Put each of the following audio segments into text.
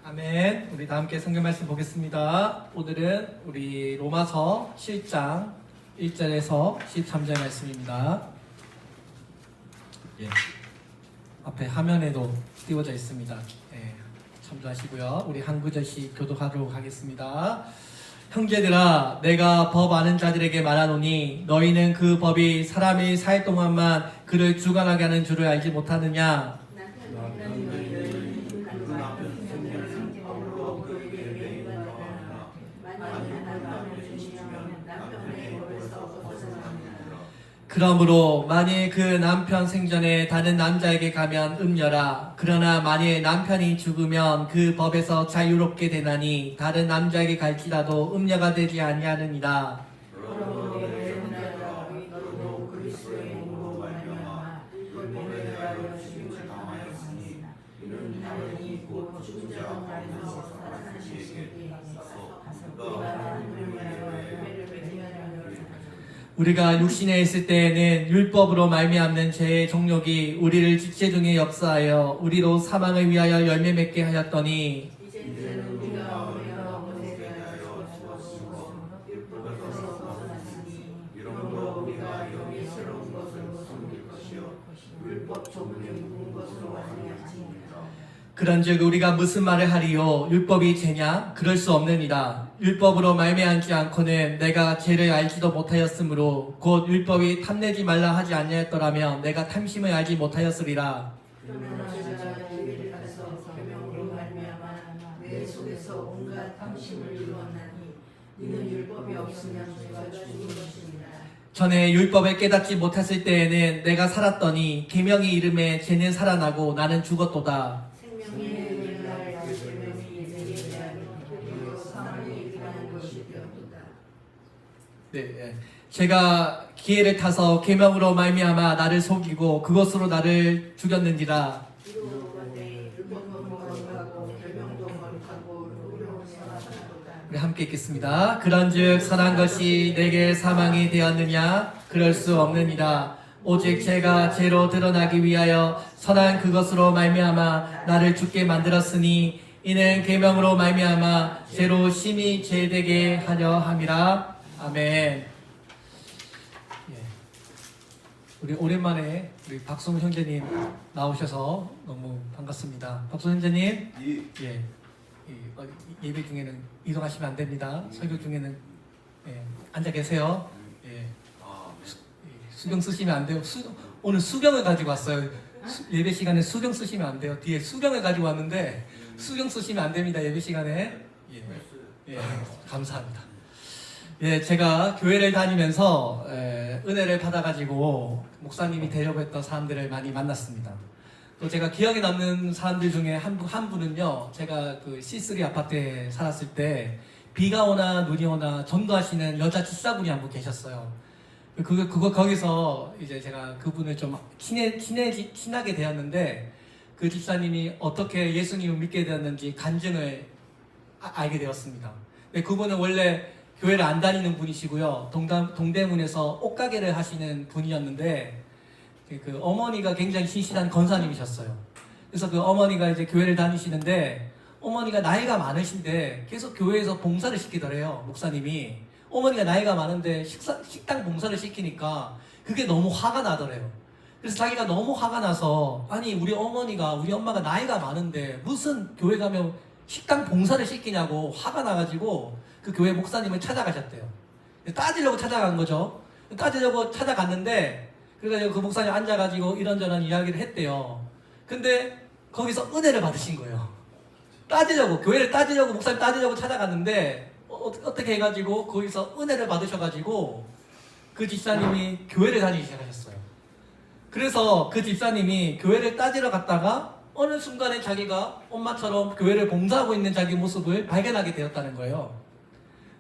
아멘. 우리 다 함께 성경 말씀 보겠습니다. 오늘은 우리 로마서 7장 1절에서 13절 말씀입니다. 예. 앞에 화면에도 띄워져 있습니다. 예. 참조하시고요. 우리 한 구절씩 교독하도록 하겠습니다. 형제들아, 내가 법 아는 자들에게 말하노니 너희는 그 법이 사람이 살 동안만 그를 주관하게 하는 줄을 알지 못하느냐? 그러므로 만일 그 남편 생전에 다른 남자에게 가면 음녀라. 그러나 만일 남편이 죽으면 그 법에서 자유롭게 되나니 다른 남자에게 갈지라도 음녀가 되지 아니하느니라. 우리가 육신에 있을 때에는 율법으로 말미암는 죄의 종욕이 우리를 지체 중에 역사하여 우리로 사망을 위하여 열매 맺게 하였더니 이제는 우리가 모세가 죽었으므로 율법에서 벗어났으니 이러므로 우리가 영예스러운 것으로 섬길 것이요 율법 조문에 묵은 것으로 아니하지니라. 그런즉 우리가 무슨 말을 하리요? 율법이 죄냐? 그럴 수 없느니라. 율법으로 말미암지 않고는 내가 죄를 알지도 못하였으므로 곧 율법이 탐내지 말라 하지 아니하였더라면 내가 탐심을 알지 못하였으리라. 그러나 제가 죄를 따서 계명으로 말미암아 내 속에서 온갖 탐심을 이루었나니 이는 율법이 없으면 죄가 죽은 것입니다. 전에 율법을 깨닫지 못했을 때에는 내가 살았더니 계명이 이름에 죄는 살아나고 나는 죽었도다. 네, 제가 기회를 타서 계명으로 말미암아 나를 속이고 그것으로 나를 죽였는지라. 우리 함께 읽겠습니다. 그런즉 선한 것이 내게 사망이 되었느냐? 그럴 수 없느니라. 오직 죄가 죄로 드러나기 위하여 선한 그것으로 말미암아 나를 죽게 만들었으니 이는 계명으로 말미암아 죄로 심히 죄되게 하려 함이라. 아멘. 예. 우리 오랜만에 우리 박성훈 형제님 나오셔서 너무 반갑습니다. 박성훈 형제님, 예. 예배 중에는 이동하시면 안 됩니다. 설교 중에는 앉아 계세요. 예. 수경 쓰시면 안 돼요. 오늘 수경을 가지고 왔어요. 예배 시간에 수경 쓰시면 안 돼요. 뒤에 수경을 가지고 왔는데 수경 쓰시면 안 됩니다. 예배 시간에. 예. 감사합니다. 예, 제가 교회를 다니면서 은혜를 받아가지고 목사님이 되려고 했던 사람들을 많이 만났습니다. 또 제가 기억에 남는 사람들 중에 한 분은요, 제가 그 C3 아파트에 살았을 때 비가 오나 눈이 오나 전도하시는 여자 집사분이 한 분 계셨어요. 거기서 이제 제가 그분을 좀 친하게 되었는데 그 집사님이 어떻게 예수님을 믿게 되었는지 간증을 알게 되었습니다. 그분은 원래 교회를 안 다니는 분이시고요. 동대문에서 옷가게를 하시는 분이었는데 그 어머니가 굉장히 신실한 권사님이셨어요. 그래서 그 어머니가 이제 교회를 다니시는데 어머니가 나이가 많으신데 계속 교회에서 봉사를 시키더래요. 목사님이. 어머니가 나이가 많은데 식당 봉사를 시키니까 그게 너무 화가 나더래요. 그래서 자기가 너무 화가 나서 아니 우리 엄마가 나이가 많은데 무슨 교회 가면 식당 봉사를 시키냐고 화가 나가지고 그 교회 목사님을 찾아가셨대요. 따지려고 찾아간 거죠. 따지려고 찾아갔는데 그래가지고 그 목사님 앉아가지고 이런저런 이야기를 했대요. 근데 거기서 은혜를 받으신 거예요. 교회를 따지려고 목사님 따지려고 찾아갔는데 어떻게 해가지고 거기서 은혜를 받으셔가지고 그 집사님이 교회를 다니기 시작하셨어요. 그래서 그 집사님이 교회를 따지러 갔다가 어느 순간에 자기가 엄마처럼 교회를 봉사하고 있는 자기 모습을 발견하게 되었다는 거예요.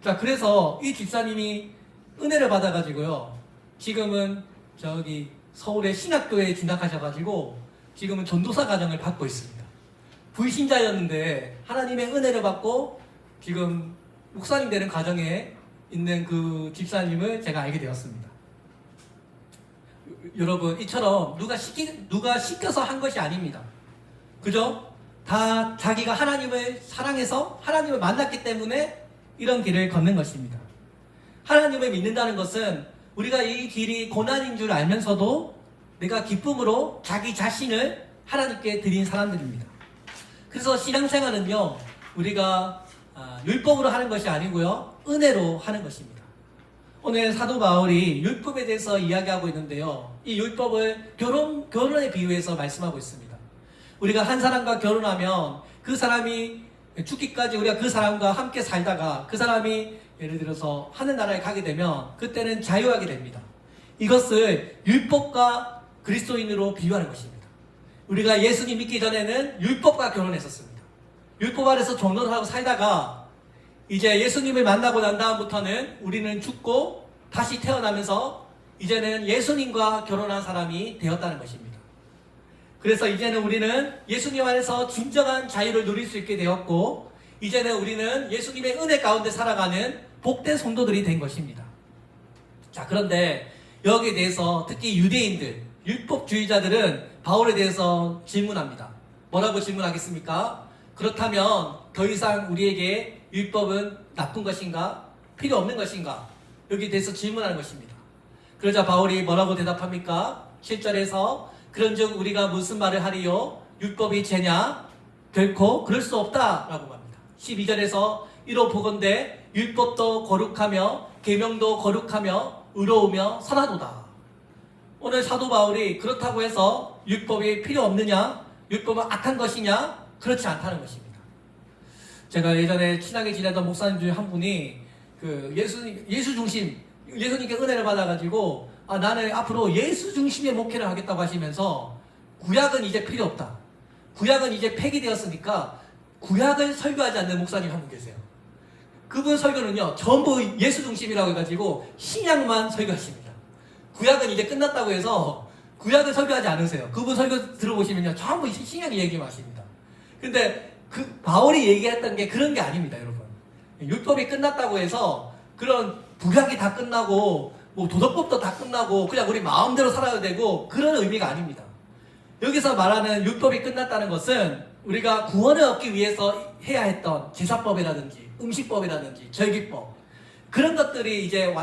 자, 그래서 이 집사님이 은혜를 받아가지고요. 지금은 저기 서울의 신학교에 진학하셔가지고 지금은 전도사 과정을 받고 있습니다. 불신자였는데 하나님의 은혜를 받고 지금 목사님 되는 과정에 있는 그 집사님을 제가 알게 되었습니다. 여러분, 이처럼 누가 시켜서 한 것이 아닙니다. 그죠? 다 자기가 하나님을 사랑해서 하나님을 만났기 때문에 이런 길을 걷는 것입니다. 하나님을 믿는다는 것은 우리가 이 길이 고난인 줄 알면서도 내가 기쁨으로 자기 자신을 하나님께 드린 사람들입니다. 그래서 신앙생활은요, 우리가 율법으로 하는 것이 아니고요, 은혜로 하는 것입니다. 오늘 사도 바울이 율법에 대해서 이야기하고 있는데요, 이 율법을 결혼에 비유해서 말씀하고 있습니다. 우리가 한 사람과 결혼하면 그 사람이 죽기까지 우리가 그 사람과 함께 살다가 그 사람이 예를 들어서 하늘나라에 가게 되면 그때는 자유하게 됩니다. 이것을 율법과 그리스도인으로 비유하는 것입니다. 우리가 예수님 믿기 전에는 율법과 결혼했었습니다. 율법 아래서 종노릇하고 살다가 이제 예수님을 만나고 난 다음부터는 우리는 죽고 다시 태어나면서 이제는 예수님과 결혼한 사람이 되었다는 것입니다. 그래서 이제는 우리는 예수님 안에서 진정한 자유를 누릴 수 있게 되었고, 이제는 우리는 예수님의 은혜 가운데 살아가는 복된 성도들이 된 것입니다. 자, 그런데 여기에 대해서 특히 유대인들, 율법주의자들은 바울에 대해서 질문합니다. 뭐라고 질문하겠습니까? 그렇다면 더 이상 우리에게 율법은 나쁜 것인가? 필요 없는 것인가? 여기에 대해서 질문하는 것입니다. 그러자 바울이 뭐라고 대답합니까? 7절에서 그런즉 우리가 무슨 말을 하리요? 율법이 죄냐? 결코 그럴 수 없다라고 합니다. 12절에서 이로 보건대 율법도 거룩하며 계명도 거룩하며 의로우며 선하도다. 오늘 사도 바울이 그렇다고 해서 율법이 필요 없느냐? 율법은 악한 것이냐? 그렇지 않다는 것입니다. 제가 예전에 친하게 지내던 목사님 중에 한 분이 예수 중심, 예수님께 은혜를 받아가지고 나는 앞으로 예수 중심의 목회를 하겠다고 하시면서 구약은 이제 필요 없다. 구약은 이제 폐기되었으니까 구약을 설교하지 않는 목사님 한 분 계세요. 그분 설교는요, 전부 예수 중심이라고 해가지고 신약만 설교하십니다. 구약은 이제 끝났다고 해서 구약을 설교하지 않으세요. 그분 설교 들어보시면요, 전부 신약 얘기만 하십니다. 근데 바울이 얘기했던 게 그런 게 아닙니다, 여러분. 율법이 끝났다고 해서 그런 구약이 다 끝나고 뭐 도덕법도 다 끝나고 그냥 우리 마음대로 살아야 되고 그런 의미가 아닙니다. 여기서 말하는 율법이 끝났다는 것은 우리가 구원을 얻기 위해서 해야 했던 제사법이라든지 음식법이라든지 절기법, 그런 것들이 이제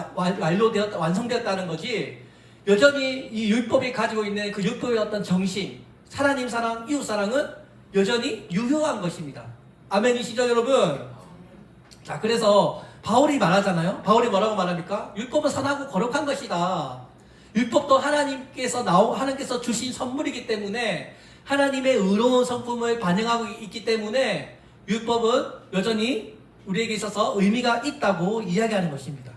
완성되었다는 거지, 여전히 이 율법이 가지고 있는 그 율법의 어떤 정신, 하나님 사랑, 이웃 사랑은 여전히 유효한 것입니다. 아멘이시죠, 여러분? 자, 그래서 바울이 말하잖아요. 바울이 뭐라고 말합니까? 율법은 선하고 거룩한 것이다. 율법도 하나님께서 주신 선물이기 때문에 하나님의 의로운 성품을 반영하고 있기 때문에 율법은 여전히 우리에게 있어서 의미가 있다고 이야기하는 것입니다.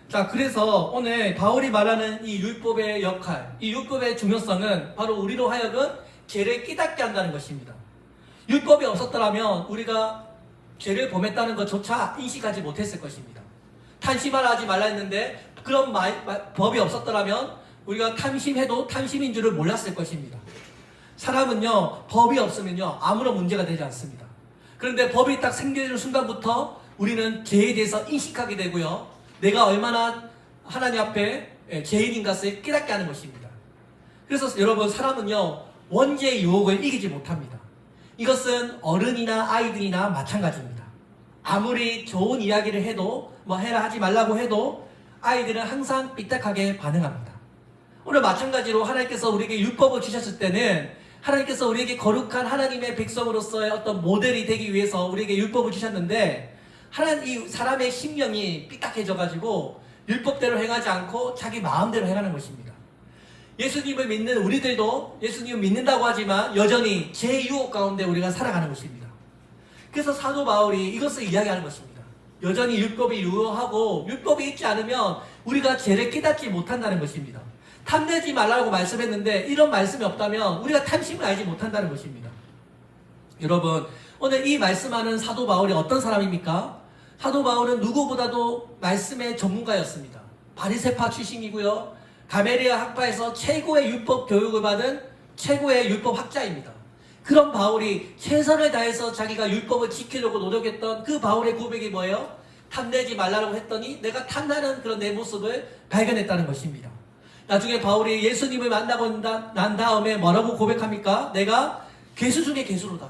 자, 그래서 오늘 바울이 말하는 이 율법의 역할, 이 율법의 중요성은 바로 우리로 하여금 죄를 깨닫게 한다는 것입니다. 율법이 없었더라면 우리가 죄를 범했다는 것조차 인식하지 못했을 것입니다. 탐심하라 하지 말라 했는데 그런 법이 없었더라면 우리가 탐심해도 탐심인 줄을 몰랐을 것입니다. 사람은요, 법이 없으면요, 아무런 문제가 되지 않습니다. 그런데 법이 딱 생겨지는 순간부터 우리는 죄에 대해서 인식하게 되고요, 내가 얼마나 하나님 앞에 죄인인 것을 깨닫게 하는 것입니다. 그래서 여러분, 사람은요, 원죄의 유혹을 이기지 못합니다. 이것은 어른이나 아이들이나 마찬가지입니다. 아무리 좋은 이야기를 해도, 뭐 해라 하지 말라고 해도 아이들은 항상 삐딱하게 반응합니다. 오늘 마찬가지로 하나님께서 우리에게 율법을 주셨을 때는 하나님께서 우리에게 거룩한 하나님의 백성으로서의 어떤 모델이 되기 위해서 우리에게 율법을 주셨는데, 이 사람의 심령이 삐딱해져가지고 율법대로 행하지 않고 자기 마음대로 행하는 것입니다. 예수님을 믿는 우리들도 예수님을 믿는다고 하지만 여전히 제 유혹 가운데 우리가 살아가는 것입니다. 그래서 사도 바울이 이것을 이야기하는 것입니다. 여전히 율법이 유효하고 율법이 있지 않으면 우리가 죄를 깨닫지 못한다는 것입니다. 탐내지 말라고 말씀했는데 이런 말씀이 없다면 우리가 탐심을 알지 못한다는 것입니다. 여러분, 오늘 이 말씀하는 사도 바울이 어떤 사람입니까? 사도 바울은 누구보다도 말씀의 전문가였습니다. 바리새파 출신이고요, 가멜리아 학파에서 최고의 율법 교육을 받은 최고의 율법 학자입니다. 그런 바울이 최선을 다해서 자기가 율법을 지키려고 노력했던 그 바울의 고백이 뭐예요? 탐내지 말라고 했더니 내가 탐나는 그런 내 모습을 발견했다는 것입니다. 나중에 바울이 예수님을 만나고 난 다음에 뭐라고 고백합니까? 내가 괴수 중에 괴수로다.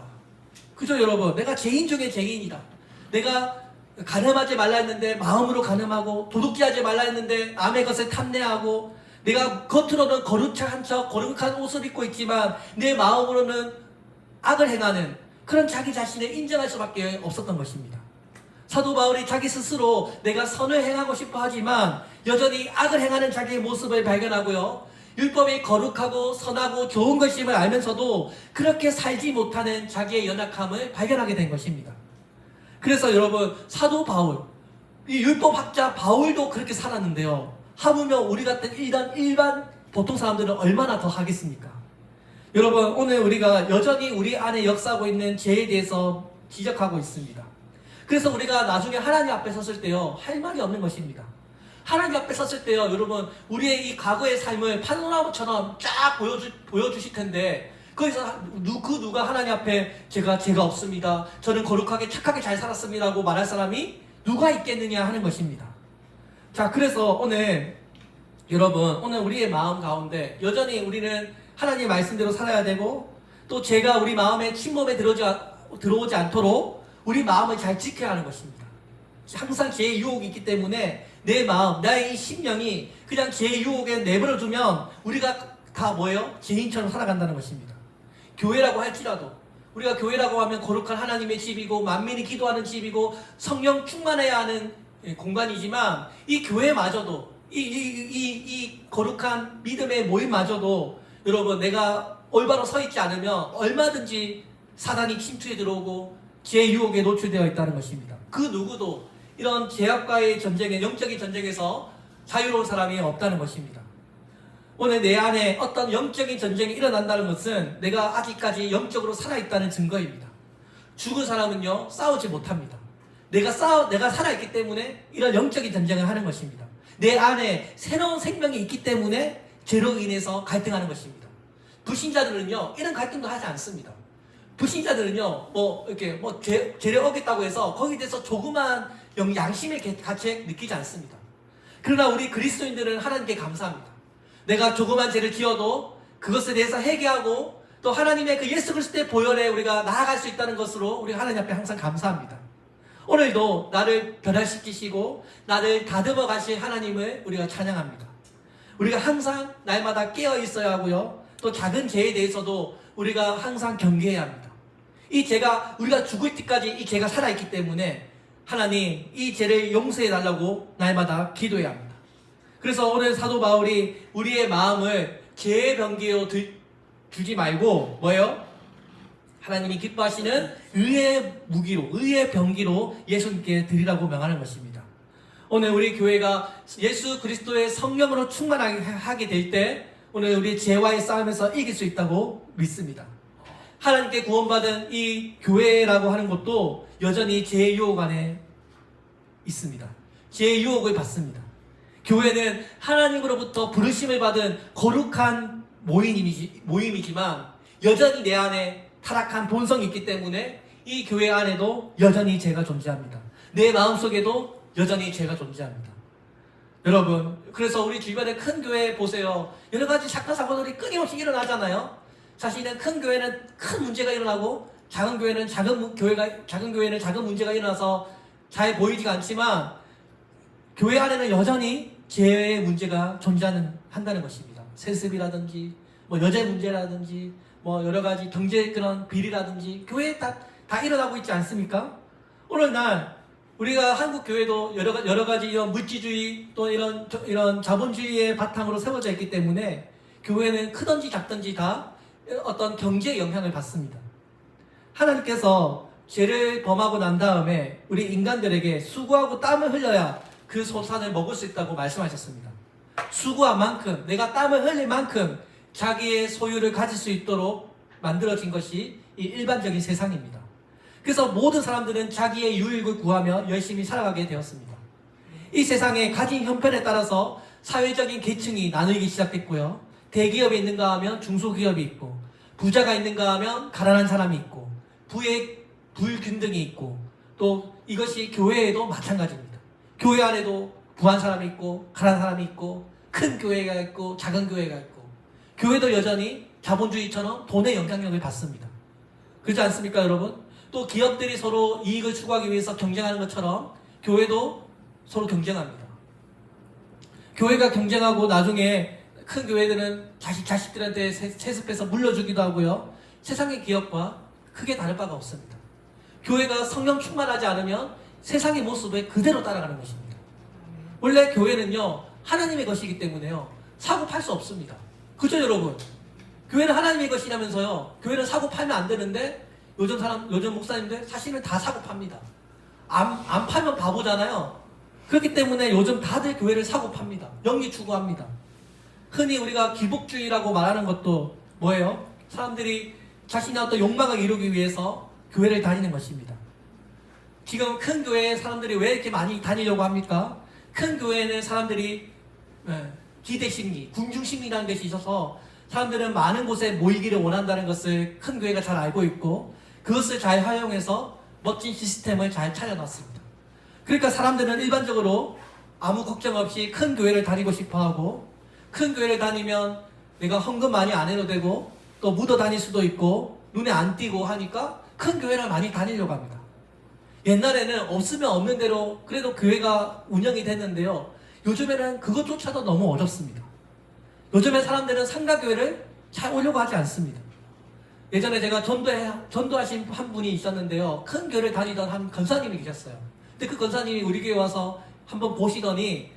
그죠 여러분? 내가 죄인 중에 죄인이다. 내가 간음하지 말라 했는데 마음으로 간음하고, 도둑질하지 말라 했는데 남의 것을 탐내하고, 내가 겉으로는 거룩한 척 거룩한 옷을 입고 있지만 내 마음으로는 악을 행하는 그런 자기 자신을 인정할 수밖에 없었던 것입니다. 사도 바울이 자기 스스로 내가 선을 행하고 싶어 하지만 여전히 악을 행하는 자기의 모습을 발견하고요, 율법이 거룩하고 선하고 좋은 것임을 알면서도 그렇게 살지 못하는 자기의 연약함을 발견하게 된 것입니다. 그래서 여러분, 사도 바울, 이 율법학자 바울도 그렇게 살았는데요, 하물며 우리 같은 일반 보통 사람들은 얼마나 더 하겠습니까? 여러분, 오늘 우리가 여전히 우리 안에 역사하고 있는 죄에 대해서 지적하고 있습니다. 그래서 우리가 나중에 하나님 앞에 섰을 때요, 할 말이 없는 것입니다. 하나님 앞에 섰을 때요, 여러분, 우리의 이 과거의 삶을 파노라마처럼 쫙 보여주실 텐데, 거기서 누가 하나님 앞에 제가 죄가 없습니다, 저는 거룩하게 착하게 잘 살았습니다라고 말할 사람이 누가 있겠느냐 하는 것입니다. 자, 그래서 오늘 여러분, 오늘 우리의 마음 가운데 여전히 우리는 하나님 말씀대로 살아야 되고, 또 죄가 우리 마음에 침범에 들어오지 않도록 우리 마음을 잘 지켜야 하는 것입니다. 항상 죄의 유혹이 있기 때문에 내 마음, 나의 이 심령이 그냥 죄의 유혹에 내버려두면 우리가 다 뭐예요? 죄인처럼 살아간다는 것입니다. 교회라고 할지라도, 우리가 교회라고 하면 거룩한 하나님의 집이고 만민이 기도하는 집이고 성령 충만해야 하는 공간이지만, 이 교회마저도, 이 거룩한 믿음의 모임마저도 여러분, 내가 올바로 서 있지 않으면 얼마든지 사단이 침투해 들어오고 죄의 유혹에 노출되어 있다는 것입니다. 그 누구도 이런 죄악과의 전쟁에, 영적인 전쟁에서 자유로운 사람이 없다는 것입니다. 오늘 내 안에 어떤 영적인 전쟁이 일어난다는 것은 내가 아직까지 영적으로 살아있다는 증거입니다. 죽은 사람은요, 싸우지 못합니다. 내가 살아있기 때문에 이런 영적인 전쟁을 하는 것입니다. 내 안에 새로운 생명이 있기 때문에 죄로 인해서 갈등하는 것입니다. 불신자들은요, 이런 갈등도 하지 않습니다. 불신자들은요, 죄를 어겼다고 해서 거기에 대해서 조그만 양심의 가책 느끼지 않습니다. 그러나 우리 그리스도인들은 하나님께 감사합니다. 내가 조그만 죄를 지어도 그것에 대해서 회개하고 또 하나님의 그 예수 그리스도의 보혈에 우리가 나아갈 수 있다는 것으로 우리 하나님 앞에 항상 감사합니다. 오늘도 나를 변화시키시고 나를 다듬어 가실 하나님을 우리가 찬양합니다. 우리가 항상 날마다 깨어 있어야 하고요, 또 작은 죄에 대해서도 우리가 항상 경계해야 합니다. 이 죄가, 우리가 죽을 때까지 이 죄가 살아있기 때문에 하나님, 이 죄를 용서해 달라고 날마다 기도해야 합니다. 그래서 오늘 사도 바울이 우리의 마음을 죄의 병기로 두지 말고 뭐예요? 하나님이 기뻐하시는 의의 무기로, 의의 병기로 예수님께 드리라고 명하는 것입니다. 오늘 우리 교회가 예수 그리스도의 성령으로 충만하게 될 때 오늘 우리 죄와의 싸움에서 이길 수 있다고 믿습니다. 하나님께 구원받은 이 교회라고 하는 것도 여전히 죄의 유혹 안에 있습니다. 죄의 유혹을 받습니다. 교회는 하나님으로부터 부르심을 받은 거룩한 모임이지만 여전히 내 안에 타락한 본성이 있기 때문에 이 교회 안에도 여전히 죄가 존재합니다. 내 마음속에도 여전히 죄가 존재합니다. 여러분, 그래서 우리 주변에 큰 교회 보세요. 여러 가지 사건 사고들이 끊임없이 일어나잖아요. 사실은 큰 교회는 큰 문제가 일어나고 작은 교회는 작은 문제가 일어나서 잘 보이지가 않지만 교회 안에는 여전히 죄의 문제가 한다는 것입니다. 세습이라든지 여자 문제라든지 여러 가지 경제 그런 비리라든지 교회에 다 일어나고 있지 않습니까? 오늘날 우리가 한국 교회도 여러 가지 이런 물질주의 또 이런 자본주의의 바탕으로 세워져 있기 때문에 교회는 크든지 작든지 다 어떤 경제의 영향을 받습니다. 하나님께서 죄를 범하고 난 다음에 우리 인간들에게 수고하고 땀을 흘려야 그 소산을 먹을 수 있다고 말씀하셨습니다. 수고한 만큼, 내가 땀을 흘릴 만큼 자기의 소유를 가질 수 있도록 만들어진 것이 이 일반적인 세상입니다. 그래서 모든 사람들은 자기의 유익을 구하며 열심히 살아가게 되었습니다. 이 세상에 가진 형편에 따라서 사회적인 계층이 나누기 시작됐고요. 대기업에 있는가 하면 중소기업이 있고, 부자가 있는가 하면 가난한 사람이 있고, 불균등이 있고, 또 이것이 교회에도 마찬가지입니다. 교회 안에도 부한 사람이 있고, 가난한 사람이 있고, 큰 교회가 있고, 작은 교회가 있고, 교회도 여전히 자본주의처럼 돈의 영향력을 받습니다. 그렇지 않습니까, 여러분? 또 기업들이 서로 이익을 추구하기 위해서 경쟁하는 것처럼 교회도 서로 경쟁합니다. 교회가 경쟁하고 나중에 큰 교회들은 자식들한테 세습해서 물려주기도 하고요. 세상의 기업과 크게 다를 바가 없습니다. 교회가 성령 충만하지 않으면 세상의 모습에 그대로 따라가는 것입니다. 원래 교회는요, 하나님의 것이기 때문에요, 사고 팔 수 없습니다. 그죠, 여러분? 교회는 하나님의 것이라면서요, 교회는 사고 팔면 안 되는데 요즘 목사님들 사실은 다 사고 팝니다. 안 팔면 바보잖아요. 그렇기 때문에 요즘 다들 교회를 사고 팝니다. 영리 추구합니다. 흔히 우리가 기복주의라고 말하는 것도 뭐예요? 사람들이 자신의 어떤 욕망을 이루기 위해서 교회를 다니는 것입니다. 지금 큰 교회에 사람들이 왜 이렇게 많이 다니려고 합니까? 큰 교회에는 사람들이 기대심리, 군중심리라는 것이 있어서 사람들은 많은 곳에 모이기를 원한다는 것을 큰 교회가 잘 알고 있고, 그것을 잘 활용해서 멋진 시스템을 잘 차려놨습니다. 그러니까 사람들은 일반적으로 아무 걱정 없이 큰 교회를 다니고 싶어하고, 큰 교회를 다니면 내가 헌금 많이 안 해도 되고 또 묻어 다닐 수도 있고 눈에 안 띄고 하니까 큰 교회를 많이 다니려고 합니다. 옛날에는 없으면 없는 대로 그래도 교회가 운영이 됐는데요, 요즘에는 그것조차도 너무 어렵습니다. 요즘에 사람들은 상가교회를 잘 오려고 하지 않습니다. 예전에 제가 전도하신 한 분이 있었는데요, 큰 교회를 다니던 한 권사님이 계셨어요. 근데 그 권사님이 우리 교회 와서 한번 보시더니,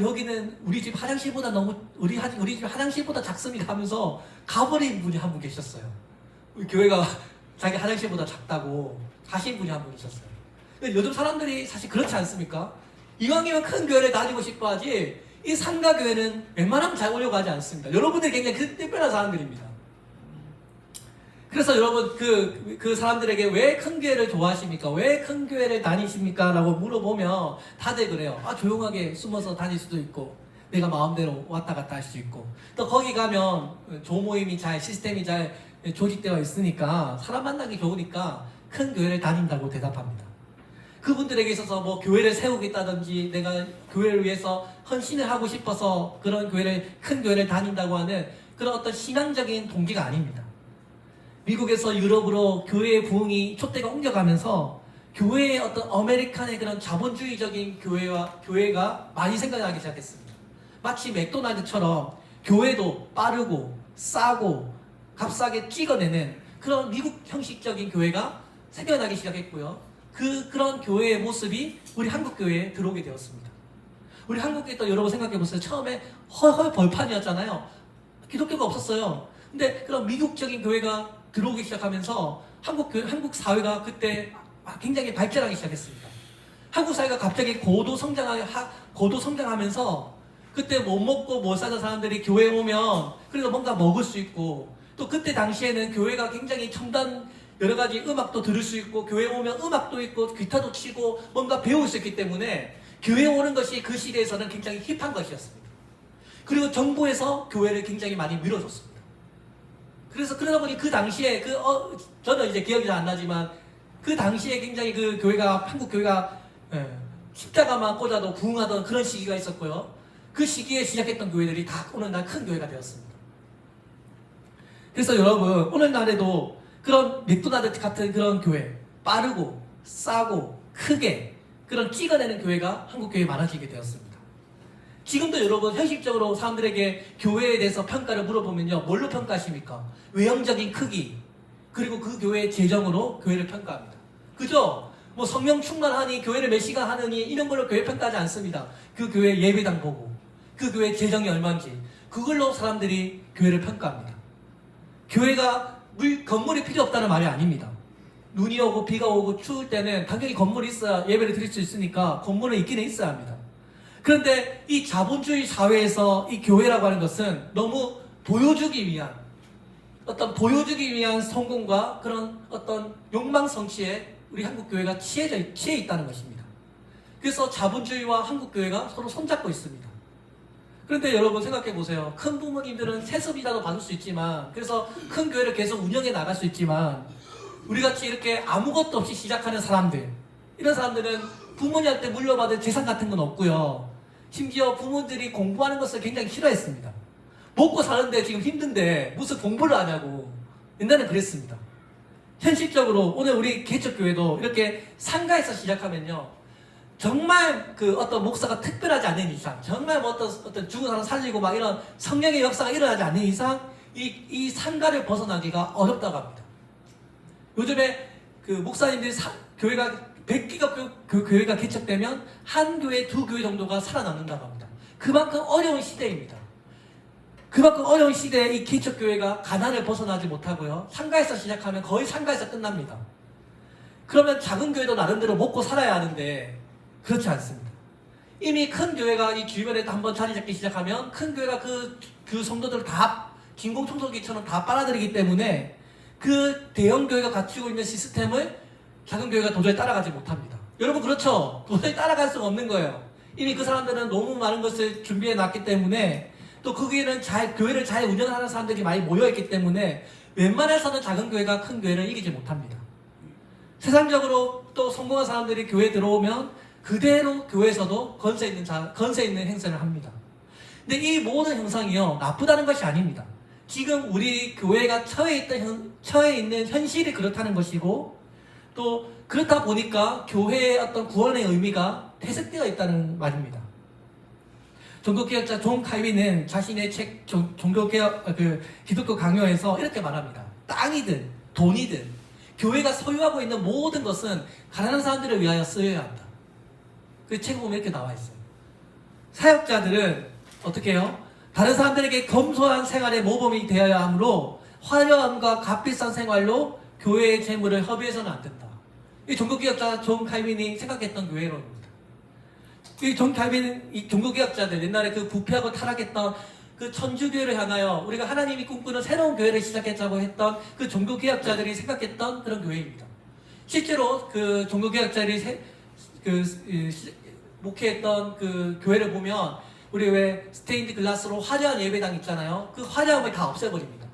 여기는 우리 집 화장실보다 우리 집 화장실보다 작습니다 하면서 가버린 분이 한 분 계셨어요. 우리 교회가 자기 화장실보다 작다고 가신 분이 한 분 있었어요. 근데 요즘 사람들이 사실 그렇지 않습니까? 이왕이면 큰 교회를 다니고 싶어 하지, 이 상가교회는 웬만하면 잘 오려고 하지 않습니다. 여러분들이 굉장히 특별한 사람들입니다. 그래서 여러분, 그 사람들에게 왜 큰 교회를 좋아하십니까? 왜 큰 교회를 다니십니까? 라고 물어보면 다들 그래요. 조용하게 숨어서 다닐 수도 있고, 내가 마음대로 왔다 갔다 할 수 있고, 또 거기 가면 조모임이 시스템이 잘 조직되어 있으니까 사람 만나기 좋으니까 큰 교회를 다닌다고 대답합니다. 그분들에게 있어서 뭐 교회를 세우겠다든지 내가 교회를 위해서 헌신을 하고 싶어서 그런 큰 교회를 다닌다고 하는 그런 어떤 신앙적인 동기가 아닙니다. 미국에서 유럽으로 교회의 부흥이 촛대가 옮겨가면서 교회의 어떤 아메리칸의 그런 자본주의적인 교회가 많이 생겨나기 시작했습니다. 마치 맥도날드처럼 교회도 빠르고 싸고 값싸게 찍어내는 그런 미국 형식적인 교회가 생겨나기 시작했고요. 그런 교회의 모습이 우리 한국 교회에 들어오게 되었습니다. 우리 한국 교회 또 여러분 생각해 보세요. 처음에 헐헐 벌판이었잖아요. 기독교가 없었어요. 근데 그런 미국적인 교회가 들어오기 시작하면서 한국 사회가 그때 굉장히 발전하기 시작했습니다. 한국 사회가 갑자기 고도 성장하면서 그때 못 먹고 못 사는 사람들이 교회에 오면 그래도 뭔가 먹을 수 있고, 또 그때 당시에는 교회가 굉장히 첨단 여러 가지 음악도 들을 수 있고, 교회에 오면 음악도 있고 기타도 치고 뭔가 배울 수 있기 때문에 교회에 오는 것이 그 시대에서는 굉장히 힙한 것이었습니다. 그리고 정부에서 교회를 굉장히 많이 밀어줬습니다. 그래서 그러다 보니 그 당시에 저는 이제 기억이 잘 안 나지만 그 당시에 굉장히 한국 교회가 십자가만 꽂아도 부흥하던 그런 시기가 있었고요. 그 시기에 시작했던 교회들이 다 오늘날 큰 교회가 되었습니다. 그래서 여러분, 오늘날에도 그런 맥도날드 같은 그런 교회, 빠르고 싸고 크게 그런 찍어내는 교회가 한국 교회에 많아지게 되었습니다. 지금도 여러분, 현실적으로 사람들에게 교회에 대해서 평가를 물어보면요, 뭘로 평가하십니까? 외형적인 크기, 그리고 그 교회의 재정으로 교회를 평가합니다. 그죠? 뭐 성령 충만하니 교회를 몇 시간 하느니 이런 걸로 교회 평가하지 않습니다. 그 교회 예배당 보고 그 교회 재정이 얼마인지 그걸로 사람들이 교회를 평가합니다. 교회가 건물이 필요 없다는 말이 아닙니다. 눈이 오고 비가 오고 추울 때는 당연히 건물이 있어야 예배를 드릴 수 있으니까 건물은 있기는 있어야 합니다. 그런데 이 자본주의 사회에서 이 교회라고 하는 것은 너무 보여주기 위한 성공과 그런 어떤 욕망 성취에 우리 한국 교회가 취해 있다는 것입니다. 그래서 자본주의와 한국 교회가 서로 손잡고 있습니다. 그런데 여러분 생각해 보세요. 큰 부모님들은 세습이라도 받을 수 있지만, 그래서 큰 교회를 계속 운영해 나갈 수 있지만, 우리같이 이렇게 아무것도 없이 시작하는 사람들, 이런 사람들은 부모님한테 물려받은 재산 같은 건 없고요. 심지어 부모들이 공부하는 것을 굉장히 싫어했습니다. 먹고 사는데 지금 힘든데 무슨 공부를 하냐고. 옛날엔 그랬습니다. 현실적으로 오늘 우리 개척교회도 이렇게 상가에서 시작하면요, 정말 그 어떤 목사가 특별하지 않는 이상, 정말 뭐 어떤 죽은 사람 살리고 막 이런 성령의 역사가 일어나지 않는 이상 이 상가를 벗어나기가 어렵다고 합니다. 요즘에 그 목사님들이 교회가 100개가 교회가 개척되면 한 교회, 두 교회 정도가 살아남는다고 합니다. 그만큼 어려운 시대입니다. 그만큼 어려운 시대에 이 개척교회가 가난을 벗어나지 못하고요, 상가에서 시작하면 거의 상가에서 끝납니다. 그러면 작은 교회도 나름대로 먹고 살아야 하는데 그렇지 않습니다. 이미 큰 교회가 이 주변에 한번 자리 잡기 시작하면 큰 교회가 그 성도들을 다 진공청소기처럼 다 빨아들이기 때문에 그 대형 교회가 갖추고 있는 시스템을 작은 교회가 도저히 따라가지 못합니다. 여러분 그렇죠? 도저히 따라갈 수가 없는 거예요. 이미 그 사람들은 너무 많은 것을 준비해 놨기 때문에, 또 거기에는 교회를 잘 운영하는 사람들이 많이 모여있기 때문에 웬만해서는 작은 교회가 큰 교회를 이기지 못합니다. 세상적으로 또 성공한 사람들이 교회에 들어오면 그대로 교회에서도 건세 있는 행세를 합니다. 근데 이 모든 형상이요, 나쁘다는 것이 아닙니다. 지금 우리 교회가 처해 있는 현실이 그렇다는 것이고, 또 그렇다 보니까 교회의 어떤 구원의 의미가 퇴색되어 있다는 말입니다. 종교개혁자 존 칼빈은 자신의 책 종교개혁 기독교 강요에서 이렇게 말합니다. 땅이든 돈이든 교회가 소유하고 있는 모든 것은 가난한 사람들을 위하여 쓰여야 한다. 그 책 보면 이렇게 나와 있어요. 사역자들은 어떻게 해요? 다른 사람들에게 검소한 생활의 모범이 되어야 하므로 화려함과 값비싼 생활로 교회의 재물을 허비해서는 안 된다. 이 종교개혁자 존 칼빈이 생각했던 교회론입니다. 이 존 칼빈은 이 종교개혁자들, 옛날에 그 부패하고 타락했던 그 천주교회를 향하여 우리가 하나님이 꿈꾸는 새로운 교회를 시작했다고 했던 그 종교개혁자들이 생각했던 그런 교회입니다. 실제로 그 종교개혁자들이 목회했던 그 교회를 보면 우리 왜 스테인드 글라스로 화려한 예배당 있잖아요. 그 화려함을 다 없애버립니다.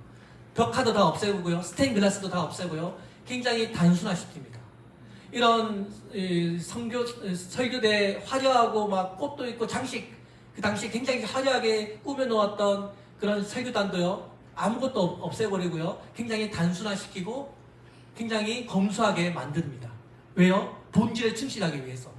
벽화도 다 없애고요, 스테인 글라스도 다 없애고요, 굉장히 단순화시킵니다. 이런 설교대 화려하고 막 꽃도 있고 장식, 그 당시 굉장히 화려하게 꾸며놓았던 그런 설교단도요, 아무것도 없애버리고요, 굉장히 단순화시키고 굉장히 검소하게 만듭니다. 왜요? 본질을 충실하기 위해서.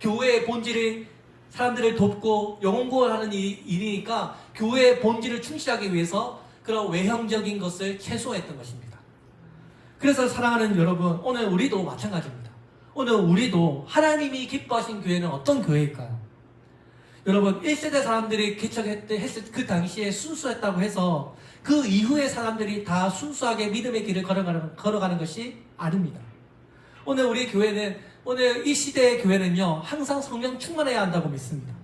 교회의 본질이 사람들을 돕고 영혼구원하는 일이니까 교회의 본질을 충실하기 위해서 그런 외형적인 것을 최소화했던 것입니다. 그래서 사랑하는 여러분, 오늘 우리도 마찬가지입니다. 오늘 우리도 하나님이 기뻐하신 교회는 어떤 교회일까요? 여러분, 1세대 사람들이 개척했을 그 당시에 순수했다고 해서 그 이후의 사람들이 다 순수하게 믿음의 길을 걸어가는 것이 아닙니다. 오늘 우리 교회는, 오늘 이 시대의 교회는요, 항상 성령 충만해야 한다고 믿습니다.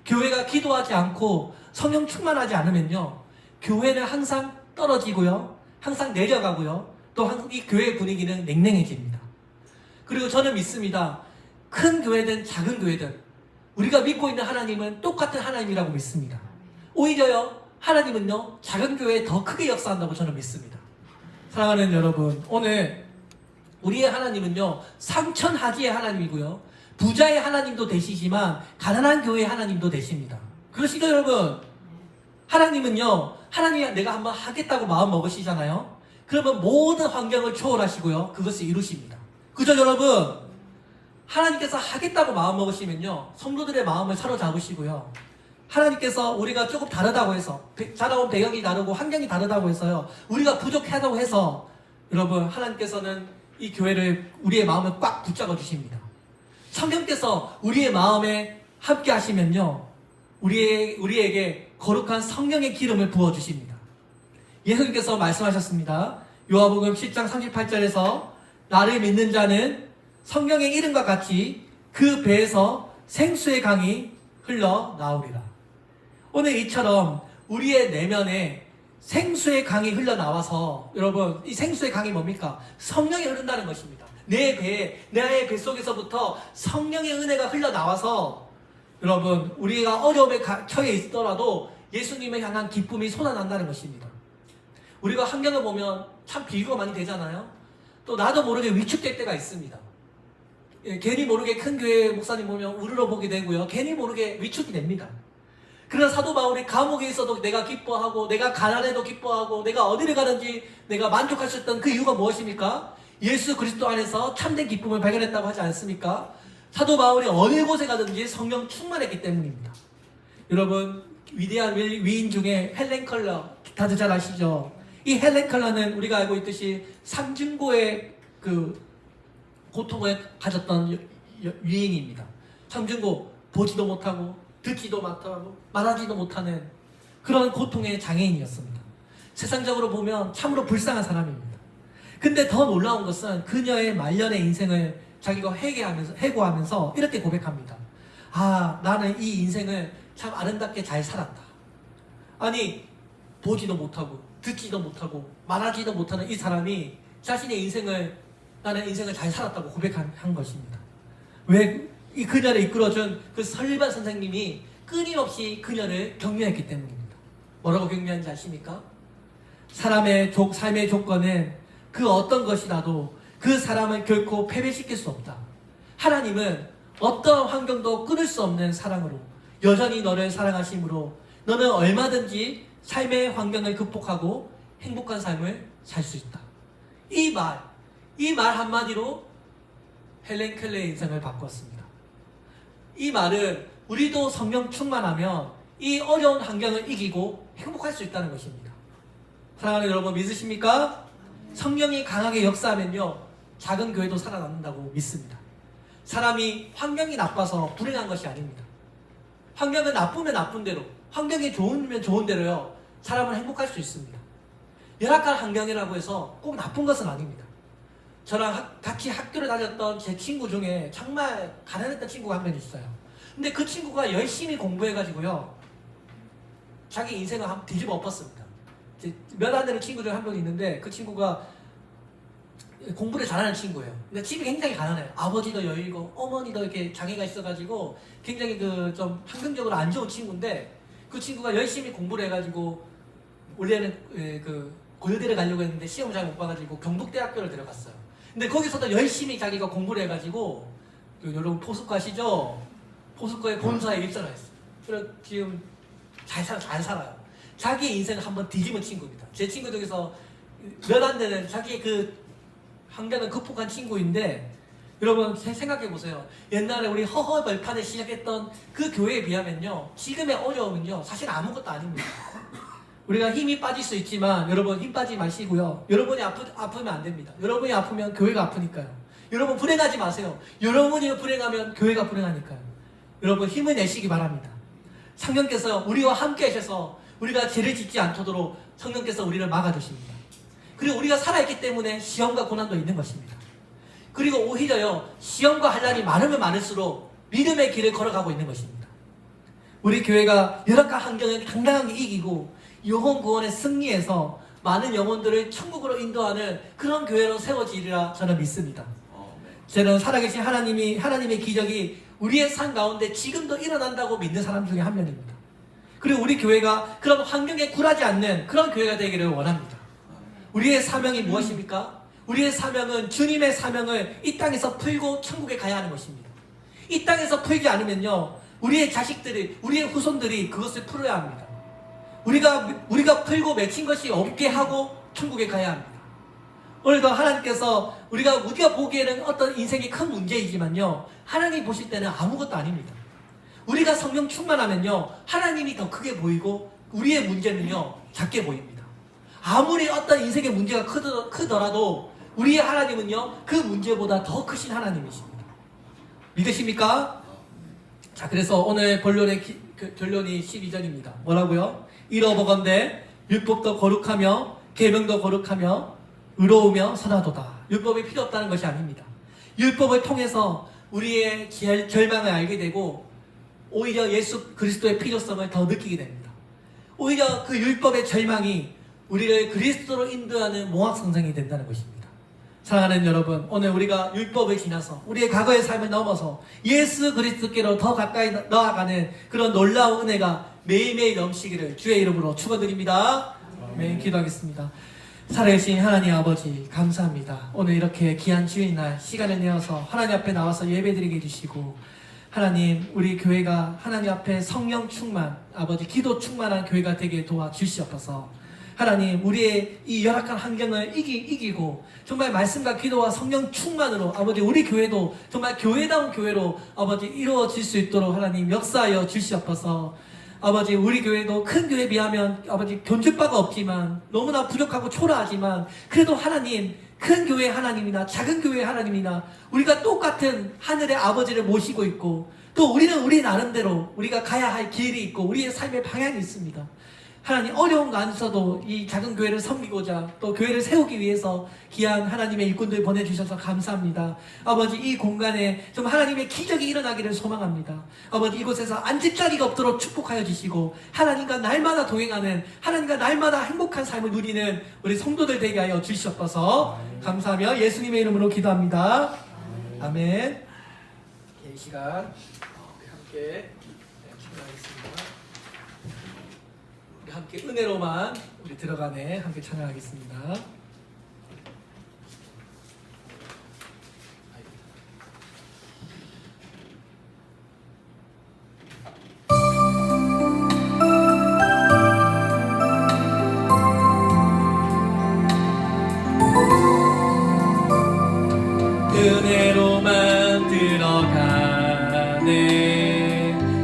교회가 기도하지 않고 성령 충만하지 않으면요, 교회는 항상 떨어지고요, 항상 내려가고요, 또 이 교회의 분위기는 냉랭해집니다. 그리고 저는 믿습니다. 큰 교회든 작은 교회든 우리가 믿고 있는 하나님은 똑같은 하나님이라고 믿습니다. 오히려요, 하나님은요, 작은 교회에 더 크게 역사한다고 저는 믿습니다. 사랑하는 여러분, 오늘 우리의 하나님은요, 상천하지의 하나님이고요, 부자의 하나님도 되시지만 가난한 교회의 하나님도 되십니다. 그러시죠, 여러분? 하나님은요, 하나님이 내가 한번 하겠다고 마음 먹으시잖아요. 그러면 모든 환경을 초월하시고요, 그것을 이루십니다. 그죠, 여러분? 하나님께서 하겠다고 마음 먹으시면요, 성도들의 마음을 사로잡으시고요, 하나님께서 우리가 조금 다르다고 해서, 자라온 배경이 다르고 환경이 다르다고 해서요, 우리가 부족하다고 해서, 여러분, 하나님께서는 이 교회를, 우리의 마음을 꽉 붙잡아 주십니다. 성령께서 우리의 마음에 함께 하시면요, 우리에게 거룩한 성령의 기름을 부어주십니다. 예수님께서 말씀하셨습니다. 요한복음 10장 38절에서 나를 믿는 자는 성령의 이름과 같이 그 배에서 생수의 강이 흘러나오리라. 오늘 이처럼 우리의 내면에 생수의 강이 흘러나와서, 여러분, 이 생수의 강이 뭡니까? 성령이 흐른다는 것입니다. 내 배에, 나의 뱃속에서부터 성령의 은혜가 흘러나와서, 여러분, 우리가 어려움에 처해 있더라도 예수님을 향한 기쁨이 솟아난다는 것입니다. 우리가 환경을 보면 참 비교가 많이 되잖아요. 또 나도 모르게 위축될 때가 있습니다. 괜히 모르게 큰 교회 목사님 보면 우르르 보게 되고요, 괜히 모르게 위축이 됩니다. 그런 사도 바울이 감옥에 있어도 내가 기뻐하고, 내가 가난해도 기뻐하고, 내가 어디를 가든지 내가 만족할 수 있던 그 이유가 무엇입니까? 예수 그리스도 안에서 참된 기쁨을 발견했다고 하지 않습니까? 사도 바울이 어느 곳에 가든지 성령 충만했기 때문입니다. 여러분, 위대한 위인 중에 헬렌 컬러 다들 잘 아시죠? 이 헬렌 컬러는 우리가 알고 있듯이 상중고의 그 고통을 가졌던 위인입니다. 상중고, 보지도 못하고 듣지도 못하고 말하지도 못하는 그런 고통의 장애인이었습니다. 세상적으로 보면 참으로 불쌍한 사람입니다. 근데 더 놀라운 것은 그녀의 말년의 인생을 자기가 회고하면서 이렇게 고백합니다. 아, 나는 이 인생을 참 아름답게 잘 살았다. 아니, 보지도 못하고 듣지도 못하고 말하지도 못하는 이 사람이 자신의 인생을, 나는 인생을 잘 살았다고 고백한 것입니다. 왜? 이 그녀를 이끌어준 그 설반 선생님이 끊임없이 그녀를 격려했기 때문입니다. 뭐라고 격려한지 아십니까? 삶의 조건은 그 어떤 것이라도 그 사람을 결코 패배시킬 수 없다. 하나님은 어떠한 환경도 끊을 수 없는 사랑으로 여전히 너를 사랑하심으로 너는 얼마든지 삶의 환경을 극복하고 행복한 삶을 살 수 있다. 이 말 한마디로 헬렌 켈러의 인생을 바꿨습니다. 이 말은 우리도 성령 충만하면 이 어려운 환경을 이기고 행복할 수 있다는 것입니다. 사랑하는 여러분, 믿으십니까? 성령이 강하게 역사하면요, 작은 교회도 살아남는다고 믿습니다. 사람이 환경이 나빠서 불행한 것이 아닙니다. 환경은 나쁘면 나쁜 대로, 환경이 좋으면 좋은 대로요, 사람은 행복할 수 있습니다. 열악한 환경이라고 해서 꼭 나쁜 것은 아닙니다. 저랑 같이 학교를 다녔던 제 친구 중에 정말 가난했던 친구가 한 명 있어요. 근데 그 친구가 열심히 공부해가지고요, 자기 인생을 뒤집어 엎었습니다. 몇 안 되는 친구 중에 한 명 있는데 그 친구가 공부를 잘하는 친구예요. 근데 집이 굉장히 가난해요. 아버지도 여유고 어머니도 이렇게 장애가 있어가지고 굉장히 그 좀 환경적으로 안 좋은 친구인데, 그 친구가 열심히 공부를 해가지고 원래는 그 고려대를 가려고 했는데 시험을 잘 못 봐가지고 경북대학교를 들어갔어요. 근데 거기서도 열심히 자기가 공부를 해가지고, 여러분 포스코 아시죠? 포스코의 본사에 입사를 했어요. 그래서 지금 잘 살아요. 자기 인생을 한번 뒤집은 친구입니다. 제 친구 중에서 몇 안 되는 자기의 그 환경을 극복한 친구인데, 여러분 생각해 보세요. 옛날에 우리 허허벌판에 시작했던 그 교회에 비하면요, 지금의 어려움은요 사실 아무것도 아닙니다. 우리가 힘이 빠질 수 있지만 여러분 힘 빠지지 마시고요. 여러분이 아프면 안 됩니다. 여러분이 아프면 교회가 아프니까요. 여러분 불행하지 마세요. 여러분이 불행하면 교회가 불행하니까요. 여러분 힘을 내시기 바랍니다. 성령께서 우리와 함께 하셔서 우리가 죄를 짓지 않도록 성령께서 우리를 막아주십니다. 그리고 우리가 살아있기 때문에 시험과 고난도 있는 것입니다. 그리고 오히려요, 시험과 환난이 많으면 많을수록 믿음의 길을 걸어가고 있는 것입니다. 우리 교회가 열악한 환경을 당당하게 이기고 영혼 구원에 승리해서 많은 영혼들을 천국으로 인도하는 그런 교회로 세워지리라 저는 믿습니다. 저는 살아계신 하나님의 기적이 우리의 삶 가운데 지금도 일어난다고 믿는 사람 중에 한 명입니다. 그리고 우리 교회가 그런 환경에 굴하지 않는 그런 교회가 되기를 원합니다. 우리의 사명이 무엇입니까? 우리의 사명은 주님의 사명을 이 땅에서 풀고 천국에 가야 하는 것입니다. 이 땅에서 풀지 않으면요, 우리의 자식들이, 우리의 후손들이 그것을 풀어야 합니다. 우리가 풀고 맺힌 것이 없게 하고 천국에 가야 합니다. 오늘도 하나님께서 우리가 보기에는 어떤 인생이 큰 문제이지만요, 하나님 보실 때는 아무것도 아닙니다. 우리가 성령 충만하면요, 하나님이 더 크게 보이고 우리의 문제는요 작게 보입니다. 아무리 어떤 인생의 문제가 크더라도 우리의 하나님은요 그 문제보다 더 크신 하나님이십니다. 믿으십니까? 자, 그래서 오늘 본론의 결론이 12절입니다. 뭐라고요? 이러보건대 율법도 거룩하며 계명도 거룩하며 의로우며 선하도다. 율법이 필요 없다는 것이 아닙니다. 율법을 통해서 우리의 절망을 알게 되고 오히려 예수 그리스도의 필요성을 더 느끼게 됩니다. 오히려 그 율법의 절망이 우리를 그리스도로 인도하는 몽학성생이 된다는 것입니다. 사랑하는 여러분, 오늘 우리가 율법을 지나서 우리의 과거의 삶을 넘어서 예수 그리스도께로 더 가까이 나아가는 그런 놀라운 은혜가 매일매일 넘치기를 주의 이름으로 축원드립니다. 아멘. 기도하겠습니다. 살아계신 하나님 아버지, 감사합니다. 오늘 이렇게 귀한 주일날 시간을 내어서 하나님 앞에 나와서 예배드리게 해주시고, 하나님, 우리 교회가 하나님 앞에 성령 충만, 아버지 기도 충만한 교회가 되게 도와주시옵소서. 하나님, 우리의 이 열악한 환경을 이기고 정말 말씀과 기도와 성령 충만으로 아버지 우리 교회도 정말 교회다운 교회로 아버지 이루어질 수 있도록 하나님 역사하여 주시옵소서. 아버지 우리 교회도 큰 교회에 비하면 아버지 견줄 바가 없지만 너무나 부족하고 초라하지만 그래도 하나님, 큰 교회 하나님이나 작은 교회 하나님이나 우리가 똑같은 하늘의 아버지를 모시고 있고 또 우리는 우리 나름대로 우리가 가야 할 길이 있고 우리의 삶의 방향이 있습니다. 하나님, 어려운 가운데서도 이 작은 교회를 섬기고자 또 교회를 세우기 위해서 귀한 하나님의 일꾼들 보내주셔서 감사합니다. 아버지, 이 공간에 좀 하나님의 기적이 일어나기를 소망합니다. 아버지, 이곳에서 앉을 자리가 없도록 축복하여 주시고 하나님과 날마다 동행하는, 하나님과 날마다 행복한 삶을 누리는 우리 성도들 되게 하여 주시옵소서. 감사하며 예수님의 이름으로 기도합니다. 아멘. 이 시간 함께 찬양하겠습니다. 함께 은혜로만 우리 들어가네 함께 찬양하겠습니다. 은혜로만 들어가네,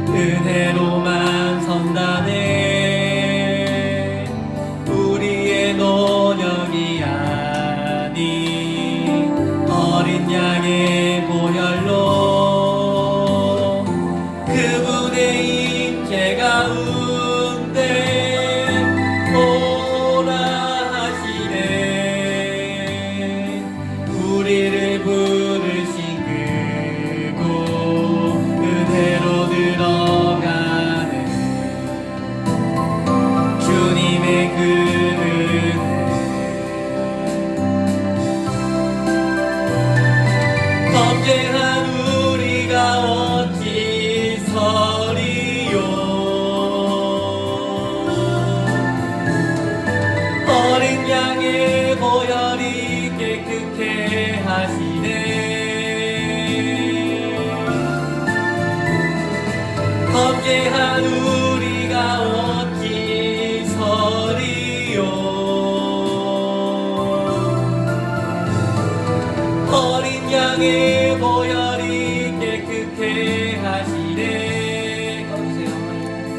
은혜로만 선다네. 노력이 아닌 어린 양의 보혈로 그분의 임재 가운데 오라 하시네. 우리를 부르신 그곳 그대로 들어가네. 주님의 그 범죄한 우리가 어찌 서리요. 어린 양의 보혈이 깨끗해 하시네. 범죄한 우리가 어찌 서리요. 어린 양의 보혈이